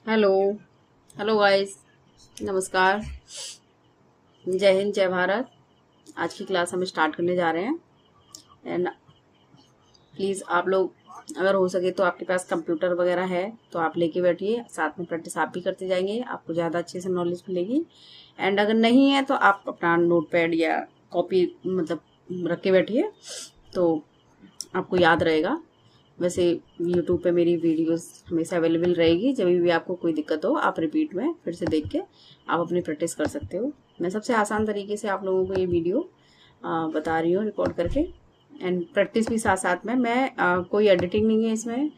Hello. Hello guys. नमस्कार। जय हिंद, जय भारत। आज की क्लास हम स्टार्ट करने जा रहे हैं। एंड प्लीज़ आप लोग, अगर हो सके तो आपके पास कंप्यूटर वगैरह है तो आप लेके बैठिए, साथ में प्रैक्टिस आप भी करते जाएंगे, आपको ज़्यादा अच्छे से नॉलेज मिलेगी। एंड अगर नहीं है तो आप अपना नोट पैड या कॉपी मतलब रख के बैठिए, तो आपको याद रहेगा। वैसे यूट्यूब पे मेरी वीडियोस हमेशा अवेलेबल रहेगी, जब भी आपको कोई दिक्कत हो आप रिपीट में फिर से देख के आप अपनी प्रैक्टिस कर सकते हो। मैं सबसे आसान तरीके से आप लोगों को ये वीडियो बता रही हूँ रिकॉर्ड करके। एंड प्रैक्टिस भी साथ साथ में मैं कोई एडिटिंग नहीं है इसमें,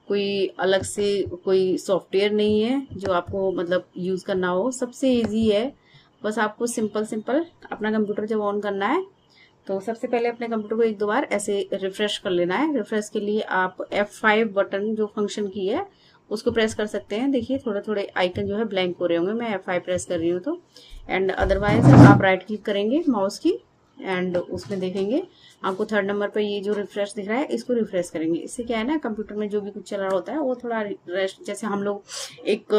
कोई अलग से कोई सॉफ्टवेयर नहीं है जो आपको मतलब यूज़ करना हो। सबसे इजी है, बस आपको सिंपल सिंपल अपना कंप्यूटर जब ऑन करना है तो सबसे पहले अपने कंप्यूटर को एक दो बार ऐसे रिफ्रेश कर लेना है। रिफ्रेश के लिए आप F5 बटन जो फंक्शन की है उसको प्रेस कर सकते हैं। देखिए थोड़े थोड़े आइकन जो है ब्लैंक हो रहे होंगे, मैं F5 प्रेस कर रही हूँ तो। एंड अदरवाइज आप राइट क्लिक करेंगे माउस की एंड उसमें देखेंगे आपको थर्ड नंबर पर ये जो रिफ्रेश दिख रहा है, इसको रिफ्रेश करेंगे। इससे क्या है ना, कंप्यूटर में जो भी कुछ चल रहा होता है वो थोड़ा रेस्ट, जैसे हम लोग एक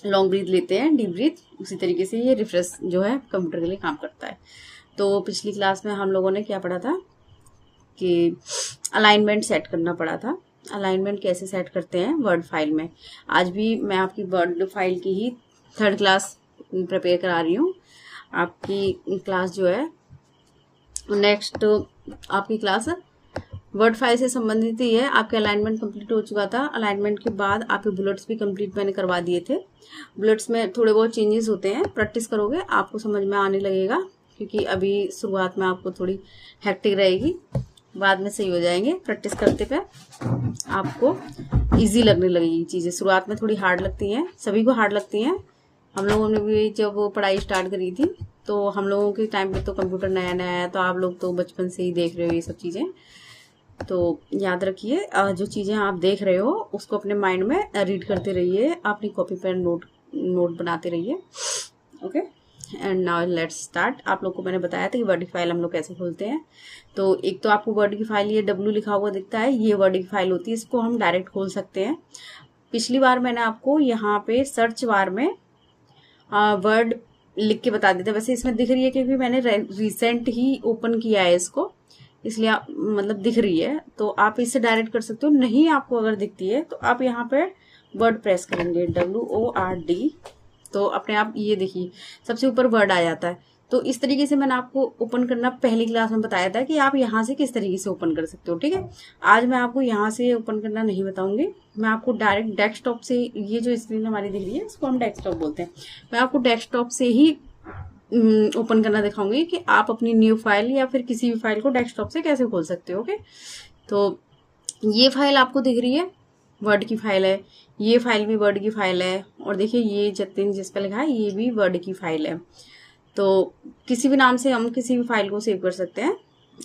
लॉन्ग ब्रीथ लेते हैं, डीप ब्रीथ, उसी तरीके से ये रिफ्रेश जो है कंप्यूटर के लिए काम करता है। तो पिछली क्लास में हम लोगों ने क्या पढ़ा था कि अलाइनमेंट सेट करना पड़ा था। अलाइनमेंट कैसे सेट करते हैं वर्ड फाइल में। आज भी मैं आपकी वर्ड फाइल की ही थर्ड क्लास प्रिपेयर करा रही हूँ। आपकी क्लास जो है नेक्स्ट, आपकी क्लास वर्ड फाइल से संबंधित ही है। आपके अलाइनमेंट कंप्लीट हो चुका था। अलाइनमेंट के बाद आपके बुलेट्स भी कंप्लीट मैंने करवा दिए थे। बुलेट्स में थोड़े बहुत चेंजेस होते हैं, प्रैक्टिस करोगे आपको समझ में आने लगेगा, क्योंकि अभी शुरुआत में आपको थोड़ी हेक्टिक रहेगी, बाद में सही हो जाएंगे। प्रैक्टिस करते पे आपको इजी लगने लगेगी चीज़ें। शुरुआत में थोड़ी हार्ड लगती हैं, सभी को हार्ड लगती हैं। हम लोगों ने भी जब पढ़ाई स्टार्ट करी थी तो हम लोगों के टाइम पे तो कंप्यूटर नया नया आया, तो आप लोग तो बचपन से ही देख रहे हो ये सब चीज़ें। तो याद रखिए, जो चीज़ें आप देख रहे हो उसको अपने माइंड में रीड करते रहिए, अपनी कॉपी पर नोट बनाते रहिए। Okay, and now let's start. आप लोग को मैंने बताया था कि वर्ड की फाइल हम लोग कैसे खोलते हैं। तो एक तो आपको वर्ड की फाइल, ये W लिखा हुआ दिखता है, ये वर्ड की फाइल होती है, इसको हम डायरेक्ट खोल सकते हैं। पिछली बार मैंने आपको यहाँ पे सर्च बार में वर्ड लिख के बता देते। वैसे इसमें दिख रही है क्योंकि मैंने रिसेंट ही ओपन किया है इसको, इसलिए आप मतलब दिख रही है, तो आप इससे डायरेक्ट कर सकते हो। नहीं आपको अगर दिखती है तो आप यहाँ पे वर्ड प्रेस करेंगे, WORD, तो अपने आप ये देखिए सबसे ऊपर वर्ड आ जाता है। तो इस तरीके से मैंने आपको ओपन करना पहली क्लास में बताया था कि आप यहाँ से किस तरीके से ओपन कर सकते हो। ठीक है, आज मैं आपको यहाँ से ओपन करना नहीं बताऊंगी, मैं आपको डायरेक्ट डेस्कटॉप से, ये जो स्क्रीन हमारी दिख रही है इसको हम डेस्कटॉप बोलते हैं, मैं आपको डेस्कटॉप से ही ओपन करना दिखाऊंगी कि आप अपनी न्यू फाइल या फिर किसी भी फाइल को डेस्कटॉप से कैसे खोल सकते हो। ओके, तो ये फाइल आपको दिख रही है, वर्ड की फाइल है। ये फाइल भी वर्ड की फाइल है, और देखिए ये जतिन जिस पर लिखा है ये भी वर्ड की फाइल है। तो किसी भी नाम से हम किसी भी फाइल को सेव कर सकते हैं,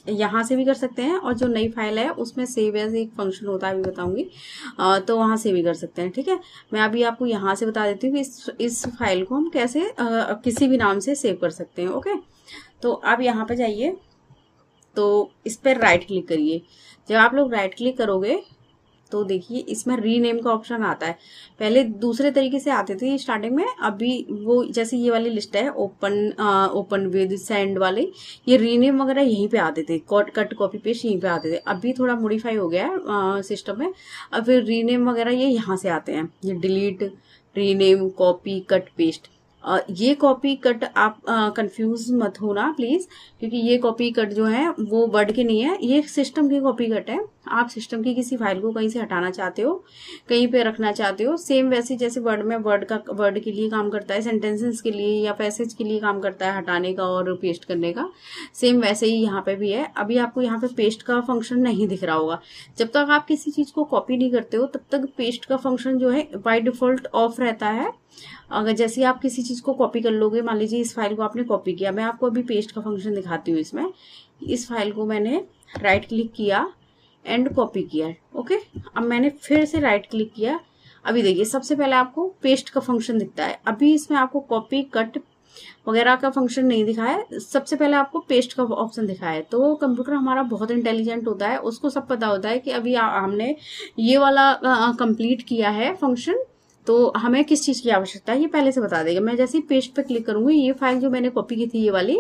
यहाँ से भी कर सकते हैं, और जो नई फाइल है उसमें सेव एज एक फंक्शन होता है, अभी बताऊंगी, तो वहां से भी कर सकते हैं। ठीक है, मैं अभी आपको यहाँ से बता देती हूँ कि इस फाइल को हम कैसे किसी भी नाम से सेव कर सकते हैं। ओके, तो आप यहाँ पे जाइए, तो इस पर राइट क्लिक करिए। जब आप लोग राइट क्लिक करोगे तो देखिए इसमें रीनेम का ऑप्शन आता है। पहले दूसरे तरीके से आते थे स्टार्टिंग में, अभी वो जैसे ये वाली लिस्ट है ओपन विद सेंड वाले, ये रीनेम वगैरह यहीं पे आते थे, कट कॉपी पेस्ट यहीं पे आते थे। अभी थोड़ा मॉडिफाई हो गया है सिस्टम में, अब फिर रीनेम वगैरह ये यहाँ से आते हैं, ये delete, rename, copy, cut, paste. ये कॉपी कट आप कंफ्यूज मत होना प्लीज, क्योंकि ये कॉपी कट जो है वो वर्ड के नहीं है, ये सिस्टम की कॉपी कट है। आप सिस्टम की किसी फाइल को कहीं से हटाना चाहते हो, कहीं पे रखना चाहते हो, सेम वैसे जैसे वर्ड में वर्ड के लिए काम करता है, सेंटेंसेस के लिए या पैसेज के लिए काम करता है हटाने का और पेस्ट करने का, सेम वैसे ही यहाँ पे भी है। अभी आपको यहाँ पे पेस्ट का फंक्शन नहीं दिख रहा होगा। जब तक आप किसी चीज को कॉपी नहीं करते हो तब तक पेस्ट का फंक्शन जो है बाय डिफॉल्ट ऑफ रहता है। अगर जैसे आप किसी चीज को कॉपी कर लोगे, मान लीजिए इस फाइल को आपने कॉपी किया, मैं आपको अभी पेस्ट का फंक्शन दिखाती हूँ। इसमें इस फाइल को मैंने राइट क्लिक किया एंड कॉपी किया। ओके, अब मैंने फिर से राइट क्लिक किया, अभी देखिए सबसे पहले आपको पेस्ट का फंक्शन दिखता है। अभी इसमें आपको कॉपी कट वगैरह का फंक्शन नहीं दिखा है, सबसे पहले आपको पेस्ट का ऑप्शन दिखा है। तो कंप्यूटर हमारा बहुत इंटेलिजेंट होता है, उसको सब पता होता है कि अभी हमने ये वाला कंप्लीट किया है फंक्शन, तो हमें किस चीज़ की आवश्यकता है ये पहले से बता देगा। मैं जैसे ही पेस्ट पे क्लिक करूंगी, ये फाइल जो मैंने कॉपी की थी ये वाली,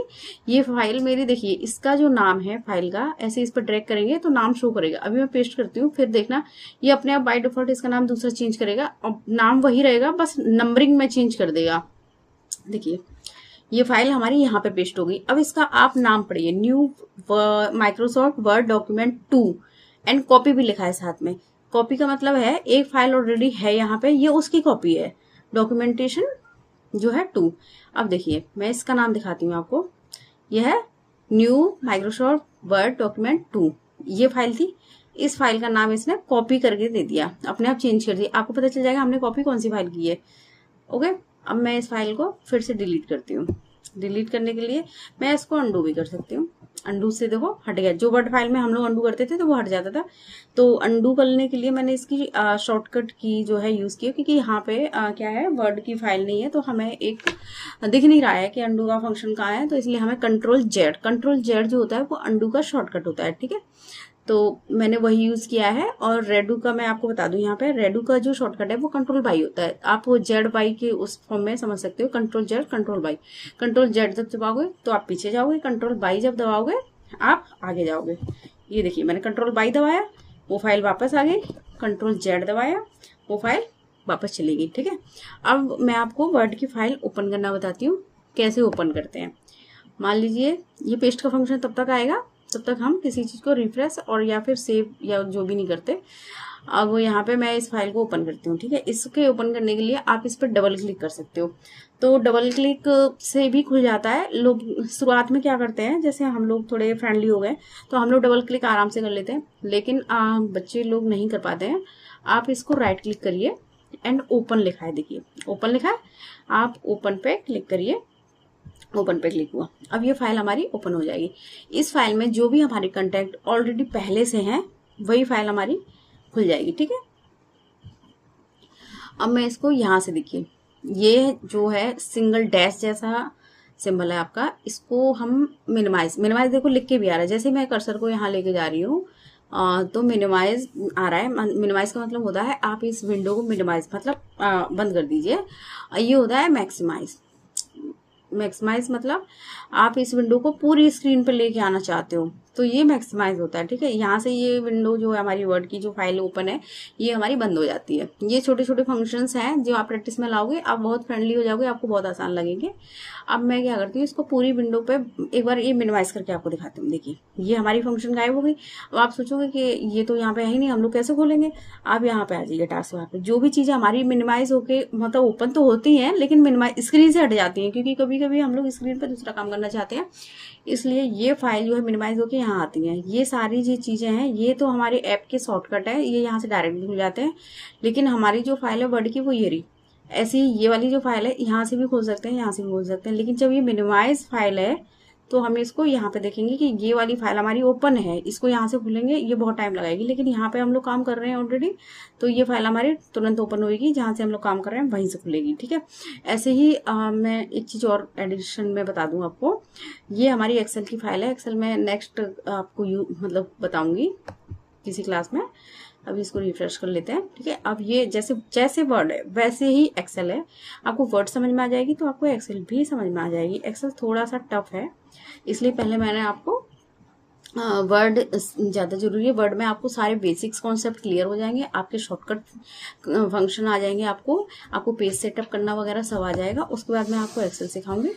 ये फाइल मेरी देखिए, इसका जो नाम है फाइल का, ऐसे इस पर ड्रैग करेंगे तो नाम शो करेगा। अभी मैं पेस्ट करती हूँ, फिर देखना ये अपने आप बाय डिफॉल्ट इसका नाम दूसरा चेंज करेगा और नाम वही रहेगा, बस नंबरिंग में चेंज कर देगा। देखिए ये फाइल हमारी यहाँ पे पेस्ट होगी। अब इसका आप नाम पढ़िए, new Microsoft word document 2 and copy भी लिखा है साथ में। कॉपी का मतलब है एक फाइल ऑलरेडी है यहाँ पे, ये उसकी कॉपी है, डॉक्यूमेंटेशन जो है 2। अब देखिए मैं इसका नाम दिखाती हूँ आपको, यह है न्यू माइक्रोसॉफ्ट वर्ड डॉक्यूमेंट 2, ये फाइल थी। इस फाइल का नाम इसने कॉपी करके दे दिया, अपने आप चेंज कर दिया, आपको पता चल जाएगा हमने कॉपी कौन सी फाइल की है। ओके, अब मैं इस फाइल को फिर से डिलीट करती हूँ। डिलीट करने के लिए मैं इसको अंडू भी कर सकती हूँ। अंडू से देखो हट गया, जो वर्ड फाइल में हम लोग अंडू करते थे तो वो हट जाता था। तो अंडू करने के लिए मैंने इसकी शॉर्टकट की जो है यूज की, क्योंकि यहाँ पे क्या है, वर्ड की फाइल नहीं है तो हमें एक दिख नहीं रहा है कि अंडू का फंक्शन कहाँ है, तो इसलिए हमें कंट्रोल जेड जो होता है वो अंडू का शॉर्टकट होता है। ठीक है, तो मैंने वही यूज किया है। और रेडू का मैं आपको बता दूं, यहाँ पे रेडू का जो शॉर्टकट है वो कंट्रोल बाई होता है। आप वो जेड बाई के उस फॉर्म में समझ सकते हो, control Z control by. Control Z जब दबाओगे तो आप पीछे जाओगे, कंट्रोल बाई जब दबाओगे आप आगे जाओगे। ये देखिए मैंने कंट्रोल बाई दबाया, वो फाइल वापस आ गई, कंट्रोल जेड दबाया, वो फाइल वापस चली गई। ठीक है, अब मैं आपको वर्ड की फाइल ओपन करना बताती हूँ, कैसे ओपन करते हैं। मान लीजिए ये पेस्ट का फंक्शन तब तक आएगा तब तक हम किसी चीज को रिफ्रेश और या फिर सेव या जो भी नहीं करते। अब यहाँ पे मैं इस फाइल को ओपन करती हूँ। ठीक है, इसके ओपन करने के लिए आप इस पर डबल क्लिक कर सकते हो, तो डबल क्लिक से भी खुल जाता है। लोग शुरुआत में क्या करते हैं, जैसे हम लोग थोड़े फ्रेंडली हो गए तो हम लोग डबल क्लिक आराम से कर लेते हैं, लेकिन बच्चे लोग नहीं कर पाते हैं। आप इसको राइट क्लिक करिए एंड ओपन लिखा है, देखिए ओपन लिखा है, आप ओपन पे क्लिक करिए। ओपन पे क्लिक हुआ, अब ये फाइल हमारी ओपन हो जाएगी। इस फाइल में जो भी हमारे कंटेंट ऑलरेडी पहले से हैं वही फाइल हमारी खुल जाएगी। ठीक है, अब मैं इसको यहां से, देखिए ये जो है सिंगल डैश जैसा सिंबल है आपका, इसको हम मिनिमाइज देखो लिख के भी आ रहा है। जैसे मैं कर्सर को यहाँ लेके जा रही हूँ तो मिनिमाइज आ रहा है। मिनिमाइज का मतलब होता है आप इस विंडो को मिनिमाइज मतलब बंद कर दीजिए। ये होता है मैक्सिमाइज। मैक्सिमाइज मतलब आप इस विंडो को पूरी स्क्रीन पर लेके आना चाहते हो तो ये मैक्सिमाइज होता है। ठीक है, यहाँ से ये विंडो जो है हमारी वर्ड की जो फाइल ओपन है ये हमारी बंद हो जाती है। ये छोटे छोटे फंक्शंस हैं जो आप प्रैक्टिस में लाओगे, आप बहुत फ्रेंडली हो जाओगे, आपको बहुत आसान लगेंगे। अब मैं क्या करती हूँ, इसको पूरी विंडो पे एक बार ये मिनिमाइज करके आपको दिखाती हूँ। देखिए ये हमारी फंक्शन गायब हो गई। अब आप सोचोगे कि ये तो यहाँ पे है ही नहीं, हम लोग कैसे खोलेंगे। आप यहाँ पे आ जाइए टास्क बार पे, जो भी चीजें हमारी मिनिमाइज होके मतलब ओपन तो होती हैं लेकिन मिनिमाइज स्क्रीन से हट जाती हैं, क्योंकि कभी कभी हम लोग स्क्रीन पर दूसरा काम करना चाहते हैं, इसलिए ये फाइल जो है मिनिमाइज होके यहाँ आती हैं। ये सारी जो चीजें हैं ये तो हमारे ऐप के शॉर्टकट है, ये यहाँ से डायरेक्टली खुल जाते हैं। लेकिन हमारी जो फाइल है वर्ड की वो ये रही, ऐसी ये वाली जो फाइल है यहाँ से भी खोल सकते हैं, यहाँ से भी खोल सकते हैं। लेकिन जब ये मिनिमाइज फाइल है तो हम इसको यहाँ पे देखेंगे कि ये वाली फाइल हमारी ओपन है, इसको यहाँ से खोलेंगे ये बहुत टाइम लगाएगी, लेकिन यहाँ पे हम लोग काम कर रहे हैं ऑलरेडी, तो ये फाइल हमारी तुरंत ओपन होगी, जहाँ से हम लोग काम कर रहे हैं वहीं से खुलेगी। ठीक है, ऐसे ही मैं एक चीज और एडिशन में बता दूं आपको, ये हमारी एक्सेल की फाइल है। एक्सेल में नेक्स्ट आपको मतलब बताऊंगी किसी क्लास में। अभी इसको रिफ्रेश कर लेते हैं। ठीक है, अब ये जैसे वर्ड है वैसे ही एक्सेल है। आपको वर्ड समझ में आ जाएगी तो आपको एक्सेल भी समझ में आ जाएगी। एक्सेल थोड़ा सा टफ है, इसलिए पहले मैंने आपको वर्ड ज़्यादा जरूरी है। वर्ड में आपको सारे बेसिक्स कॉन्सेप्ट क्लियर हो जाएंगे, आपके शॉर्टकट फंक्शन आ जाएंगे, आपको पेज सेटअप करना वगैरह सब आ जाएगा। उसके बाद मैं आपको एक्सेल सिखाऊंगी।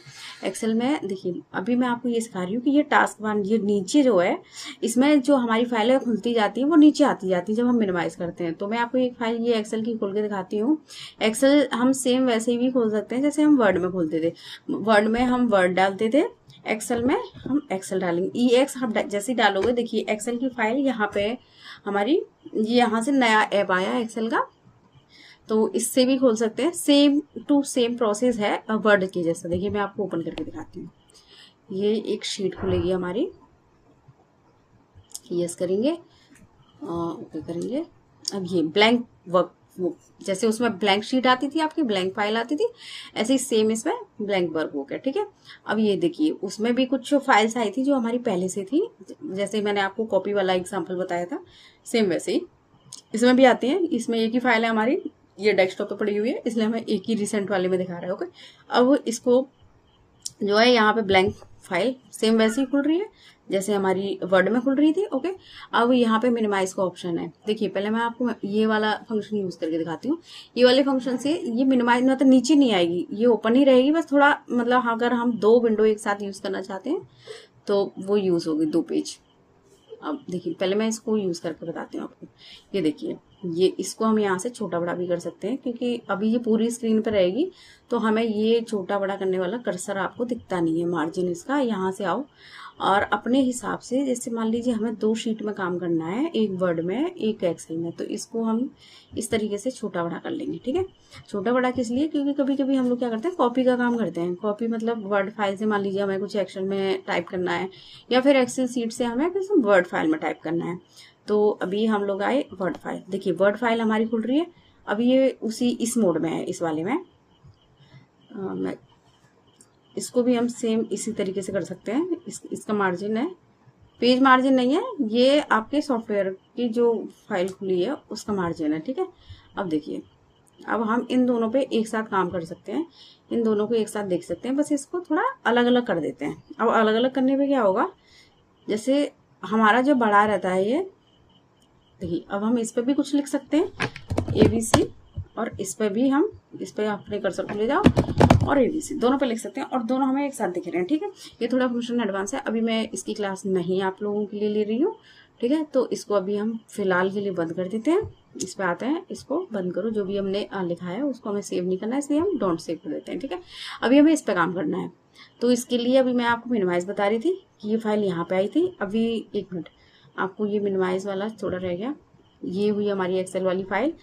एक्सेल में देखिए अभी मैं आपको ये सिखा रही हूँ कि ये टास्क वन, ये नीचे जो है इसमें जो हमारी फाइलें खुलती जाती है वो नीचे आती जाती है जब हम मिनिमाइज करते हैं। तो मैं आपको एक फाइल ये एक्सेल की खोल के दिखाती हूँ। एक्सेल हम सेम वैसे ही भी खोल सकते हैं जैसे हम वर्ड में खोलते थे। वर्ड में हम वर्ड डालते थे, एक्सेल में हम एक्सेल डालेंगे। EX हम जैसे डालोगे, देखिए एक्सेल की फाइल यहाँ पे हमारी, ये यहाँ से नया ऐप आया एक्सेल का, तो इससे भी खोल सकते हैं। सेम टू सेम प्रोसेस है वर्ड की जैसा। देखिए मैं आपको ओपन करके दिखाती हूँ। ये एक शीट खुलेगी हमारी, यस करेंगे, ओके करेंगे। अब ये ब्लैंक वर्क, जैसे उसमें ब्लैंक शीट आती थी आपकी, ब्लैंक फाइल आती थी, ऐसे ही सेम इसमें ब्लैंक वर्क हो गया। ठीक है, अब ये देखिए उसमें भी कुछ फाइल्स आई थी जो हमारी पहले से थी, जैसे मैंने आपको कॉपी वाला एग्जांपल बताया था, सेम वैसे ही इसमें भी आती है। इसमें एक ही फाइल है हमारी, ये डेस्कटॉप पे पड़ी हुई है, इसलिए हमें एक ही रिसेंट वाले में दिखा रहा है। ओके, अब इसको जो है यहाँ पे ब्लैंक फाइल सेम वैसे ही खुल रही है जैसे हमारी वर्ड में खुल रही थी। ओके, अब यहाँ पे मिनिमाइज का ऑप्शन है। देखिए पहले मैं आपको ये वाला फंक्शन यूज करके दिखाती हूँ। ये वाले फंक्शन से ये मिनिमाइज मतलब नीचे नहीं आएगी, ये ओपन ही रहेगी बस थोड़ा, मतलब अगर हम 2 विंडो एक साथ यूज करना चाहते हैं तो वो यूज होगी 2 पेज। अब देखिए पहले मैं इसको यूज करके बताती हूँ आपको। ये देखिए, ये इसको हम यहाँ से छोटा बड़ा भी कर सकते हैं, क्योंकि अभी ये पूरी स्क्रीन पर रहेगी तो हमें ये छोटा बड़ा करने वाला कर्सर आपको दिखता नहीं है। मार्जिन इसका यहाँ से आओ और अपने हिसाब से, जैसे मान लीजिए हमें 2 शीट में काम करना है, एक वर्ड में एक एक्सेल में, तो इसको हम इस तरीके से छोटा बड़ा कर लेंगे। ठीक है, छोटा बड़ा किस लिए, क्योंकि कभी कभी हम लोग क्या करते हैं, कॉपी का काम करते हैं। कॉपी मतलब वर्ड फाइल से मान लीजिए हमें कुछ एक्सेल में टाइप करना है, या फिर एक्सेल सीट से हमें फिर वर्ड फाइल में टाइप करना है। तो अभी हम लोग आए वर्ड फाइल। देखिए वर्ड फाइल हमारी खुल रही है, अभी ये उसी इस मोड में है, इस वाले में। मैं इसको भी हम सेम इसी तरीके से कर सकते हैं। इसका मार्जिन है, पेज मार्जिन नहीं है, ये आपके सॉफ्टवेयर की जो फाइल खुली है उसका मार्जिन है। ठीक है, अब देखिए, अब हम इन दोनों पे एक साथ काम कर सकते हैं, इन दोनों को एक साथ देख सकते हैं। बस इसको थोड़ा अलग अलग कर देते हैं। अब अलग अलग करने पे क्या होगा, जैसे हमारा जो बड़ा रहता है ये, देखिए अब हम इस पे भी कुछ लिख सकते हैं ABC, और इस पे भी हम, इस पे अपने कर्सर को ले जाओ और ABC दोनों पे लिख सकते हैं, और दोनों हमें एक साथ दिख रहे हैं। ठीक है, ये थोड़ा फंक्शन एडवांस है, अभी मैं इसकी क्लास नहीं आप लोगों के लिए ले रही हूँ। ठीक है, तो इसको अभी हम फिलहाल के लिए बंद कर देते हैं। इस पे आते हैं, इसको बंद करो। जो भी हमने लिखा है उसको हमें सेव नहीं करना है, इसलिए हम डोंट सेव कर देते हैं। ठीक है, अभी हमें इस पे काम करना है, तो इसके लिए अभी मैं आपको मिनिमाइज बता रही थी कि ये फाइल यहाँ पे आई थी। अभी 1 मिनट, आपको ये मिनिमाइज वाला थोड़ा रह गया। ये हुई हमारी एक्सेल वाली फाइल।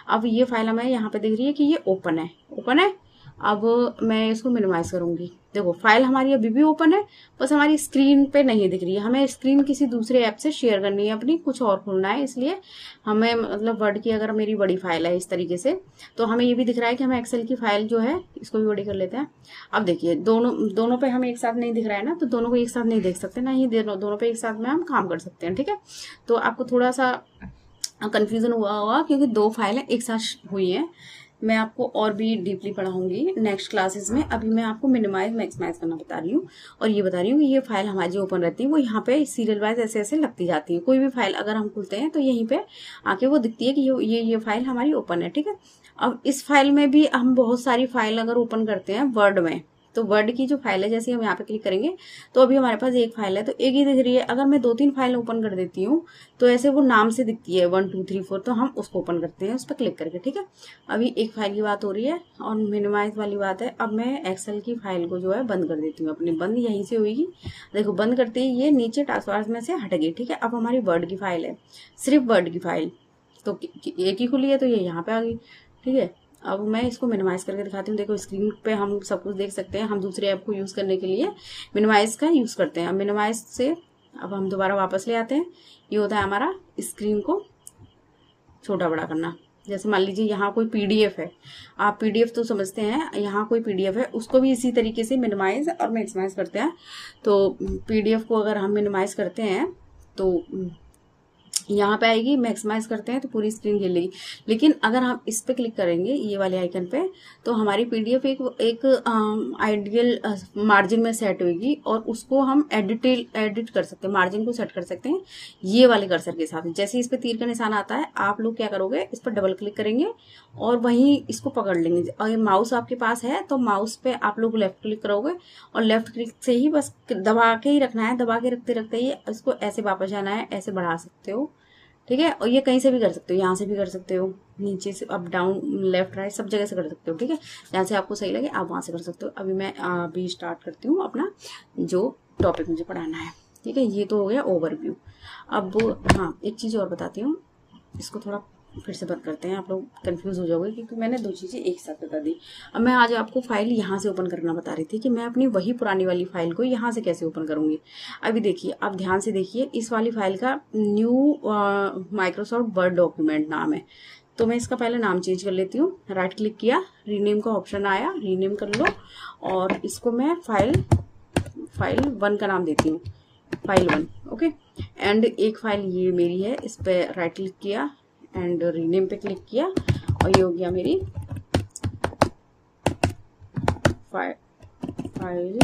अब ये फाइल हमें यहाँ पे दिख रही है कि ये ओपन है, ओपन है। अब मैं इसको मिनिमाइज करूंगी। देखो फाइल हमारी अभी भी ओपन है, बस हमारी स्क्रीन पे नहीं दिख रही है। हमें स्क्रीन किसी दूसरे ऐप से शेयर करनी है अपनी, कुछ और खोलना है, इसलिए हमें मतलब वर्ड की अगर मेरी बड़ी फाइल है इस तरीके से, तो हमें ये भी दिख रहा है कि हमें एक्सेल की फाइल जो है इसको भी बड़ी कर लेते हैं। अब देखिए दोनों पे हमें एक साथ नहीं दिख रहा है ना, तो दोनों को एक साथ नहीं देख सकते ना ही, दोनों पे एक साथ में हम काम कर सकते हैं। ठीक है, तो आपको थोड़ा सा कंफ्यूजन हुआ होगा क्योंकि 2 फाइलें एक साथ हुई हैं। मैं आपको और भी डीपली पढ़ाऊंगी नेक्स्ट क्लासेस में। अभी मैं आपको मिनिमाइज मैक्सिमाइज करना बता रही हूँ, और ये बता रही हूँ कि ये फाइल हमारी जो ओपन रहती है वो यहाँ पे सीरियल वाइज ऐसे ऐसे लगती जाती है। कोई भी फाइल अगर हम खुलते हैं तो यहीं पे आके वो दिखती है कि ये फाइल हमारी ओपन है। ठीक है, अब इस फाइल में भी हम बहुत सारी फाइल अगर ओपन करते हैं वर्ड में, तो वर्ड की जो फाइल है, जैसे हम यहाँ पे क्लिक करेंगे तो अभी हमारे पास एक फाइल है, तो एक ही दिख रही है। अगर मैं 2-3 फाइल ओपन कर देती हूँ तो ऐसे वो नाम से दिखती है 1 2 3 4, तो हम उसको ओपन करते हैं उस पर क्लिक करके। ठीक है, अभी एक फाइल की बात हो रही है और मिनिमाइज वाली बात है। अब मैं एक्सेल की फाइल को जो है बंद कर देती हूँ अपनी, बंद यहीं से हुई। देखो बंद करते ही ये नीचे टास्क बार में से हट गई। ठीक है, अब हमारी वर्ड की फाइल है, सिर्फ वर्ड की फाइल, तो एक ही खुली है तो ये यहाँ पे आ गई। ठीक है, अब मैं इसको मिनिमाइज करके दिखाती हूँ। देखो स्क्रीन पे हम सब कुछ देख सकते हैं। हम दूसरे ऐप को यूज करने के लिए मिनिमाइज का यूज करते हैं। अब मिनिमाइज से अब हम दोबारा वापस ले आते हैं। ये होता है हमारा स्क्रीन को छोटा बड़ा करना। जैसे मान लीजिए यहाँ कोई पीडीएफ है, आप पीडीएफ तो समझते हैं, यहाँ कोई पीडीएफ है, उसको भी इसी तरीके से मिनिमाइज और मैक्सिमाइज करते हैं। तो पीडीएफ को अगर हम मिनिमाइज करते हैं तो यहाँ पे आएगी, मैक्सिमाइज करते हैं तो पूरी स्क्रीन गिर लेगी। लेकिन अगर हम इस पे क्लिक करेंगे ये वाले आइकन पे, तो हमारी पीडीएफ एक आइडियल मार्जिन में सेट होगी, और उसको हम एडिट कर सकते हैं, मार्जिन को सेट कर सकते हैं ये वाले कर्सर के साथ। जैसे इस पे तीर का निशान आता है, आप लोग क्या करोगे, इस पर डबल क्लिक करेंगे और वहीं इसको पकड़ लेंगे। और माउस आपके पास है तो माउस पे आप लोग लेफ्ट क्लिक करोगे, और लेफ्ट क्लिक से ही बस दबा के ही रखना है, दबा के रखते रखते ही इसको ऐसे वापस जाना है, ऐसे बढ़ा सकते हो। ठीक है, और ये कहीं से भी कर सकते हो, यहाँ से भी कर सकते हो, नीचे से अप डाउन लेफ्ट राइट सब जगह से कर सकते हो। ठीक है, जहाँ से आपको सही लगे आप वहां से कर सकते हो। अभी मैं अभी स्टार्ट करती हूँ अपना जो टॉपिक मुझे पढ़ाना है। ठीक है, ये तो हो गया ओवरव्यू। अब हाँ एक चीज और बताती हूँ, इसको थोड़ा फिर से बंद करते हैं, आप लोग कंफ्यूज हो जाओगे क्योंकि मैंने 2 चीजें एक साथ बता दी। अब मैं आज आपको फाइल यहाँ से ओपन करना बता रही थी कि मैं अपनी वही पुरानी वाली फाइल को यहाँ से कैसे ओपन करूंगी। अभी देखिए, आप ध्यान से देखिए, इस वाली फाइल का न्यू माइक्रोसॉफ्ट वर्ड डॉक्यूमेंट नाम है, तो मैं इसका पहले नाम चेंज कर लेती हूँ। राइट क्लिक किया, रीनेम का ऑप्शन आया, रीनेम कर लो, और इसको मैं फाइल 1 का नाम देती हूँ, फाइल 1। ओके, एंड एक फाइल ये मेरी है, इस पे राइट क्लिक किया एंड रीनेम पे क्लिक किया, और ये हो गया मेरी फाइल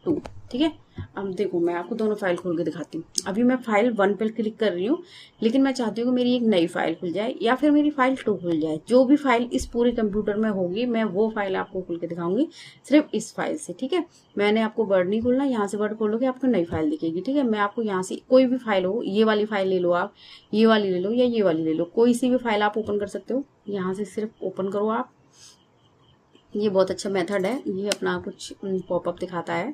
2। ठीक है, अब देखो मैं आपको दोनों फाइल खोल के दिखाती हूँ। अभी मैं फाइल 1 पर क्लिक कर रही हूँ, लेकिन मैं चाहती हूँ कि मेरी एक नई फाइल खुल जाए या फिर मेरी फाइल 2 खुल जाए। जो भी फाइल इस पूरे कंप्यूटर में होगी मैं वो फाइल आपको खोल के दिखाऊंगी, सिर्फ इस फाइल से। ठीक है, मैंने आपको वर्ड नहीं खोलना, यहाँ से वर्ड खोलोगे आपको नई फाइल दिखेगी। ठीक है, मैं आपको यहाँ से कोई भी फाइल हो, ये वाली फाइल ले लो आप, ये वाली ले लो या ये वाली ले लो, कोई सी भी फाइल आप ओपन कर सकते हो। यहाँ से सिर्फ ओपन करो आप, ये बहुत अच्छा मेथड है, ये अपना कुछ पॉपअप दिखाता है।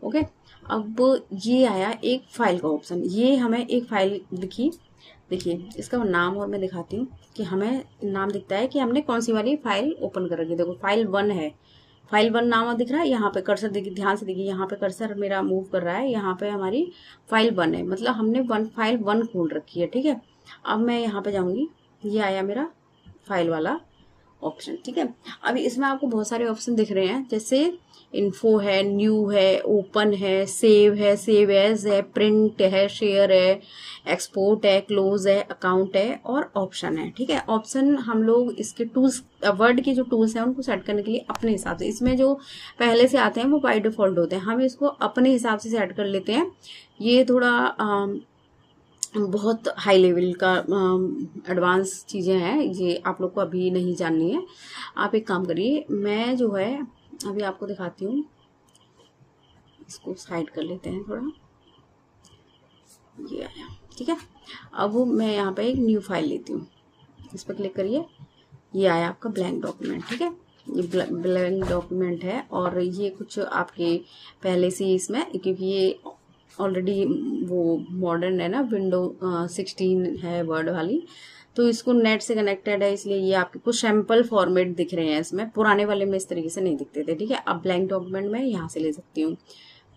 ओके, अब ये आया एक फाइल का ऑप्शन, ये हमें एक फाइल दिखी। देखिए इसका नाम और मैं दिखाती हूँ कि हमें नाम दिखता है कि हमने कौन सी वाली फाइल ओपन कर रखी है। देखो फाइल 1 है, फाइल 1 नाम दिख रहा है, यहाँ पे कर्सर देखिए, ध्यान से देखिए, यहाँ पे कर्सर मेरा मूव कर रहा है, यहाँ पे हमारी फाइल 1 है, मतलब हमने फाइल 1 खोल रखी है। ठीक है, अब मैं यहाँ पे जाऊंगी, ये आया मेरा फाइल वाला ऑप्शन। ठीक है, अभी इसमें आपको बहुत सारे ऑप्शन दिख रहे हैं, जैसे इन्फो है, न्यू है, ओपन है, सेव एज है, प्रिंट है, शेयर है, एक्सपोर्ट है, क्लोज है, अकाउंट है और ऑप्शन है। ठीक है, ऑप्शन हम लोग इसके टूल्स, वर्ड के जो टूल्स हैं उनको सेट करने के लिए अपने हिसाब से, इसमें जो पहले से आते हैं वो बाय डिफॉल्ट होते हैं, हम इसको अपने हिसाब से सेट कर लेते हैं। ये थोड़ा बहुत हाई लेवल का एडवांस चीज़ें हैं, ये आप लोग को अभी नहीं जाननी है। आप एक काम करिए, मैं जो है अभी आपको दिखाती हूँ, इसको साइड कर लेते हैं थोड़ा, ये आया। ठीक है, अब मैं यहाँ पे एक न्यू फाइल लेती हूँ, इस पर क्लिक करिए, ये आया आपका ब्लैंक डॉक्यूमेंट। ठीक है, ये ब्लैंक डॉक्यूमेंट है और ये कुछ आपके पहले से इसमें, क्योंकि ये ऑलरेडी वो मॉडर्न है ना, विंडो 16 है वर्ड वाली, तो इसको नेट से कनेक्टेड है, इसलिए ये आपके कुछ सैम्पल फॉर्मेट दिख रहे हैं इसमें, पुराने वाले में इस तरीके से नहीं दिखते थे। ठीक है, अब ब्लैंक डॉक्यूमेंट में यहाँ से ले सकती हूँ,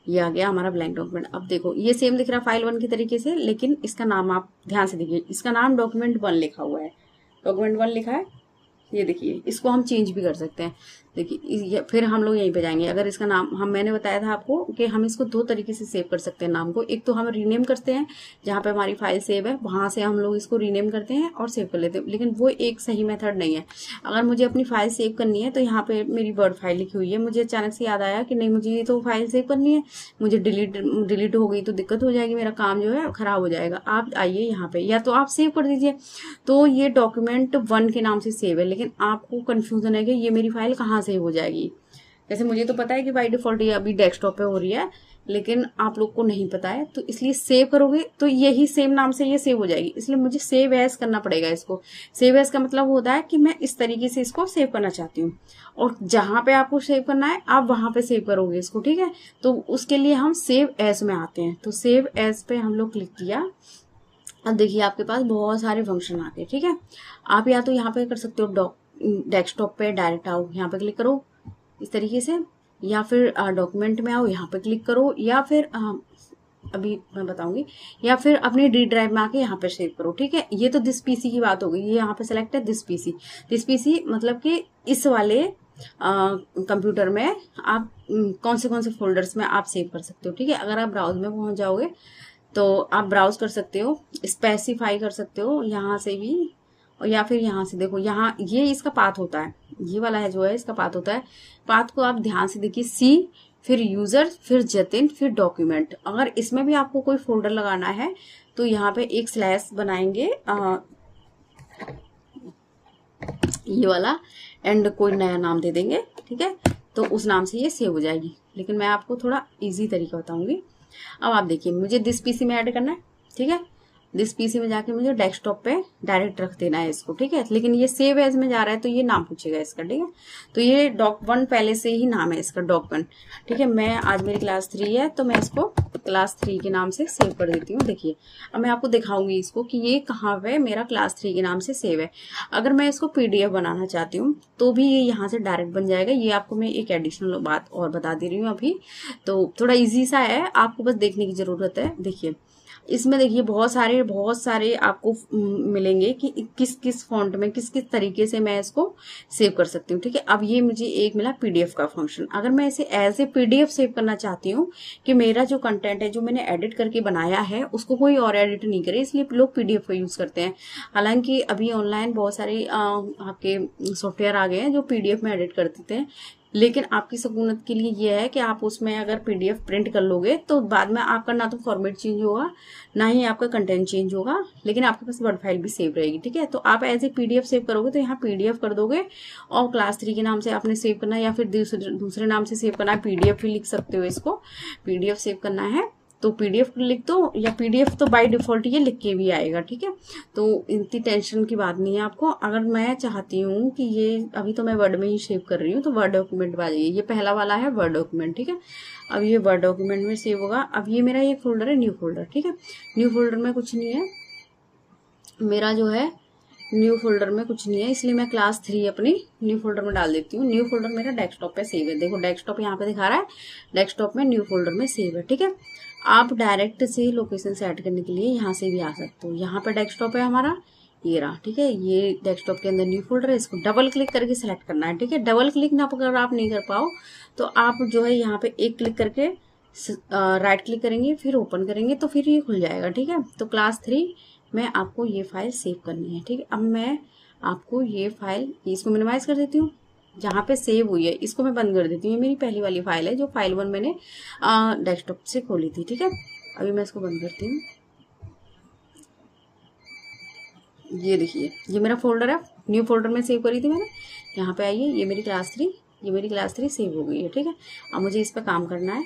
ये आ गया हमारा ब्लैंक डॉक्यूमेंट। अब देखो ये सेम दिख रहा है फाइल 1 की तरीके से, लेकिन इसका नाम आप ध्यान से देखिए, इसका नाम डॉक्यूमेंट 1 लिखा हुआ है, डॉक्यूमेंट 1 लिखा है, ये देखिए, इसको हम चेंज भी कर सकते हैं। देखिए फिर हम लोग यहीं पे जाएंगे, अगर इसका नाम मैंने बताया था आपको कि हम इसको 2 तरीके से सेव कर सकते हैं नाम को। एक तो हम रीनेम करते हैं, जहाँ पे हमारी फाइल सेव है वहां से हम लोग इसको रीनेम करते हैं और सेव कर लेते हैं, लेकिन वो एक सही मेथड नहीं है। अगर मुझे अपनी फाइल सेव करनी है तो यहाँ पे मेरी वर्ड फाइल लिखी हुई है, मुझे अचानक से याद आया कि नहीं मुझे ये तो फाइल सेव करनी है, मुझे डिलीट हो गई तो दिक्कत हो जाएगी, मेरा काम जो है खराब हो जाएगा। आप आइए यहाँ पे, या तो आप सेव कर दीजिए, तो ये डॉक्यूमेंट 1 के नाम से सेव है, लेकिन आपको कंफ्यूजन है कि ये मेरी फाइल कहाँ सेव हो जाएगी। जैसे मुझे तो पता है कि बाय डिफॉल्ट ये अभी डेस्कटॉप पे हो रही है, लेकिन आप लोग को नहीं पता है, तो इसलिए सेव करोगे तो यही सेम नाम से ये सेव हो जाएगी, इसलिए मुझे सेव एज करना पड़ेगा इसको। सेव एज का मतलब होता है कि मैं इस तरीके से इसको सेव करना चाहती हूँ, और जहां पे आपको सेव करना है आप वहां पे सेव करोगे इसको। ठीक है, तो उसके लिए हम सेव एज में आते हैं, तो सेव एज पे हम लोग क्लिक किया। अब देखिए आपके पास बहुत सारे फंक्शन आते हैं। ठीक है, आप या तो यहाँ पे कर सकते हो डेस्कटॉप पे डायरेक्ट आओ, यहाँ पे क्लिक करो इस तरीके से, या फिर डॉक्यूमेंट में आओ, यहाँ पे क्लिक करो, या फिर अभी मैं बताऊंगी, या फिर अपनी डी ड्राइव में आके यहाँ पे सेव करो। ठीक है, ये तो दिस पीसी की बात हो गई, ये यहाँ पे सेलेक्ट है दिस पीसी मतलब कि इस वाले कंप्यूटर में आप कौन से फोल्डर्स में आप सेव कर सकते हो। ठीक है, अगर आप ब्राउज में पहुंच जाओगे तो आप ब्राउज कर सकते हो, स्पेसिफाई कर सकते हो यहाँ से भी, और या फिर यहाँ से देखो, यहाँ ये इसका पाथ होता है, ये वाला है जो है इसका पाथ होता है। पाथ को आप ध्यान से देखिए, सी फिर यूजर फिर जतिन फिर डॉक्यूमेंट। अगर इसमें भी आपको कोई फोल्डर लगाना है तो यहाँ पे एक स्लैश बनाएंगे ये वाला, एंड कोई नया नाम दे देंगे। ठीक है, तो उस नाम से ये सेव हो जाएगी, लेकिन मैं आपको थोड़ा इजी तरीका बताऊंगी। अब आप देखिए, मुझे दिस पीसी में ऐड करना है। ठीक है, दिस पीसी में जाके मुझे डेस्कटॉप पे डायरेक्ट रख देना है इसको। ठीक है, लेकिन ये सेव एज में जा रहा है तो ये नाम पूछेगा इसका। ठीक है, तो ये doc1 पहले से ही नाम है इसका, doc1। ठीक है, मैं आज मेरी क्लास 3 है तो मैं इसको क्लास 3 के नाम से सेव कर देती हूँ। देखिए अब मैं आपको दिखाऊंगी इसको कि ये कहाँ पे मेरा क्लास 3 के नाम से सेव है। अगर मैं इसको पीडीएफ बनाना चाहती हूँ तो भी ये यहाँ से डायरेक्ट बन जाएगा। ये आपको मैं एक एडिशनल बात और बता दे रही हूँ अभी, तो थोड़ा ईजी सा है, आपको बस देखने की जरूरत है। देखिए इसमें देखिए बहुत सारे आपको मिलेंगे कि किस किस फॉन्ट में किस किस तरीके से मैं इसको सेव कर सकती हूँ। ठीक है, अब ये मुझे एक मिला पीडीएफ का फंक्शन। अगर मैं इसे एज ए पीडीएफ सेव करना चाहती हूँ कि मेरा जो कंटेंट है जो मैंने एडिट करके बनाया है उसको कोई और एडिट नहीं करे, इसलिए लोग पीडीएफ का यूज करते हैं। हालांकि अभी ऑनलाइन बहुत सारे आपके सॉफ्टवेयर आ गए हैं जो पीडीएफ में एडिट कर देते हैं, लेकिन आपकी सहूलियत के लिए ये है कि आप उसमें अगर पीडीएफ प्रिंट कर लोगे तो बाद में आपका ना तो फॉर्मेट चेंज होगा ना ही आपका कंटेंट चेंज होगा, लेकिन आपके पास वर्ड फाइल भी सेव रहेगी। ठीक है, तो आप एज ए पीडीएफ सेव करोगे तो यहाँ पीडीएफ कर दोगे और क्लास 3 के नाम से आपने सेव करना है या फिर दूसरे नाम से सेव करना है, पीडीएफ भी लिख सकते हो, इसको पीडीएफ सेव करना है तो पीडीएफ लिख दो, या पीडीएफ तो बाय डिफॉल्ट ये लिख के भी आएगा। ठीक है, तो इतनी टेंशन की बात नहीं है आपको। अगर मैं चाहती हूँ कि ये अभी तो मैं वर्ड में ही सेव कर रही हूँ तो वर्ड डॉक्यूमेंट आ जाइए, ये पहला वाला है वर्ड डॉक्यूमेंट। ठीक है, अब ये वर्ड डॉक्यूमेंट में सेव होगा। अब ये मेरा एक फोल्डर है न्यू फोल्डर। ठीक है, न्यू फोल्डर में कुछ नहीं है, मेरा जो है न्यू फोल्डर में कुछ नहीं है, इसलिए मैं क्लास 3 अपनी न्यू फोल्डर में डाल देती हूँ। न्यू फोल्डर मेरा डेस्कटॉप पे सेव है, देखो डेस्कटॉप यहाँ पे दिखा रहा है, डेस्कटॉप में न्यू फोल्डर में सेव है। ठीक है, आप डायरेक्ट से लोकेशन से ऐड करने के लिए यहाँ से भी आ सकते हो। यहाँ पे डेस्कटॉप है हमारा, ये रहा। ठीक है, ये डेस्कटॉप के अंदर न्यू फोल्डर है, इसको डबल क्लिक करके सिलेक्ट करना है। ठीक है, डबल क्लिक ना अगर आप नहीं कर पाओ तो आप जो है यहाँ पे एक क्लिक करके राइट क्लिक करेंगे, फिर ओपन करेंगे तो फिर ये खुल जाएगा। ठीक है, तो क्लास 3 में आपको ये फाइल सेव करनी है। ठीक है, अब मैं आपको ये फाइल, इसको मिनिमाइज कर देती हूँ, जहाँ पे सेव हुई है इसको मैं बंद कर देती हूँ। ये मेरी पहली वाली फाइल है जो फाइल 1 मैंने डेस्कटॉप से खोली थी। ठीक है, अभी मैं इसको बंद करती हूँ। ये देखिए ये मेरा फोल्डर है, न्यू फोल्डर में सेव करी थी मैंने। यहाँ पे आइए, ये मेरी क्लास 3, ये मेरी क्लास 3 सेव हो गई है। ठीक है, अब मुझे इस पर काम करना है।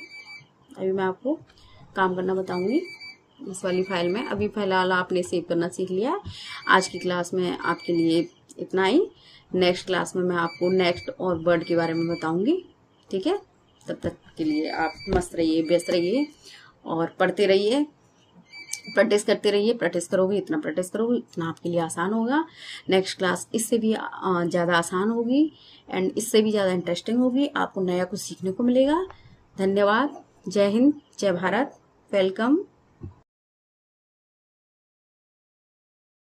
अभी मैं आपको काम करना बताऊंगी इस वाली फाइल में। अभी फिलहाल आपने सेव करना सीख लिया है। आज की क्लास में आपके लिए इतना ही। नेक्स्ट क्लास में मैं आपको नेक्स्ट और वर्ड के बारे में बताऊंगी। ठीक है, तब तक के लिए आप मस्त रहिए, व्यस्त रहिए और पढ़ते रहिए, प्रैक्टिस करते रहिए। प्रैक्टिस करोगे, इतना प्रैक्टिस करोगे इतना आपके लिए आसान होगा। नेक्स्ट क्लास इससे भी ज़्यादा आसान होगी एंड इससे भी ज़्यादा इंटरेस्टिंग होगी, आपको नया कुछ सीखने को मिलेगा। धन्यवाद, जय हिंद, जय भारत, वेलकम।